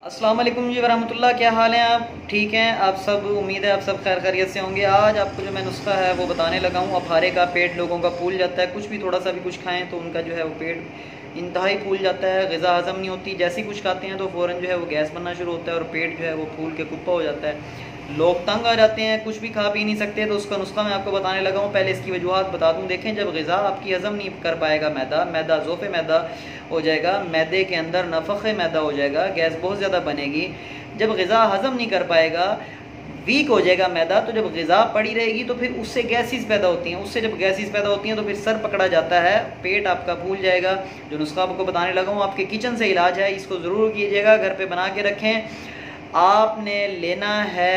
अस्सलाम वालेकुम जी वरहमतुल्लाह। क्या हाल हैं आप? ठीक हैं आप सब? उम्मीद है आप सब खैर खैरियत से होंगे। आज आपको जो मैं नुस्खा है वो बताने लगा हूँ। अफारे का पेट लोगों का फूल जाता है, कुछ भी थोड़ा सा भी कुछ खाएं तो उनका जो है वो पेट इंतहाई फूल जाता है, ग़िज़ा हज़म नहीं होती। जैसे ही कुछ खाते हैं तो फ़ौरन जो है वो गैस बनना शुरू होता है और पेट जो है वो फूल के कुप्पा हो जाता है। लोग तंग आ जाते हैं, कुछ भी खा पी नहीं सकते। तो उसका नुस्खा मैं आपको बताने लगा हूँ। पहले इसकी वजूहत बता दूँ। देखें, जब ग़िज़ा आपकी हज़म नहीं कर पाएगा, मैदा ज़ोफ़े मैदा हो जाएगा, मैदे के अंदर नफ़ख़ मैदा हो जाएगा, गैस बहुत ज़्यादा बनेगी। जब ग़िज़ा हज़म नहीं कर पाएगा, वीक हो जाएगा मैदा, तो जब ग़िज़ा पड़ी रहेगी तो फिर उससे गैसेस पैदा होती हैं। उससे जब गैसेस पैदा होती हैं तो फिर सर पकड़ा जाता है, पेट आपका फूल जाएगा। जो नुस्खा आपको बताने लगा हूँ आपके किचन से इलाज है, इसको ज़रूर कीजिएगा, घर पे बना के रखें। आपने लेना है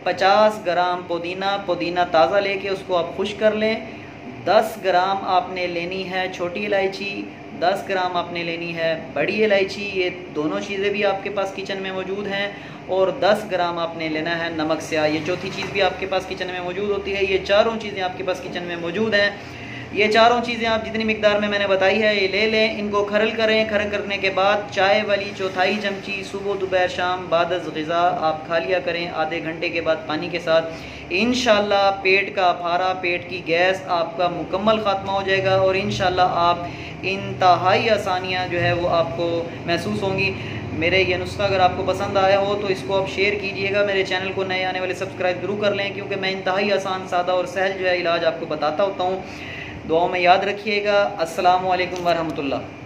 50 ग्राम पुदीना ताज़ा लेके उसको आप खुश कर लें। 10 ग्राम आपने लेनी है छोटी इलायची, 10 ग्राम आपने लेनी है बड़ी इलायची, ये दोनों चीज़ें भी आपके पास किचन में मौजूद हैं। और 10 ग्राम आपने लेना है नमक स्याह, ये चौथी चीज़ भी आपके पास किचन में मौजूद होती है। ये चारों चीज़ें आपके पास किचन में मौजूद हैं। ये चारों चीज़ें आप जितनी मिकदार में मैंने बताई है ये ले लें। इनको खरल करें। खरल करने के बाद चाय वाली चौथाई चमची सुबह दोपहर शाम बादज़ ग़िज़ा आप खा लिया करें, आधे घंटे के बाद पानी के साथ। इंशाल्लाह पेट का अफारा, पेट की गैस आपका मुकम्मल ख़ात्मा हो जाएगा और इंशाल्लाह आप इंतहाई आसानियाँ जो है वो आपको महसूस होंगी। मेरे ये नुस्खा अगर आपको पसंद आया हो तो इसको आप शेयर कीजिएगा। मेरे चैनल को नए आने वाले सब्सक्राइब जरूर कर लें, क्योंकि मैं इंतहाई आसान, सादा और सहल जो है इलाज आपको बताता होता हूँ। दुआओं में याद रखिएगा। अस्सलामु अलैकुम वरहमतुल्लाह।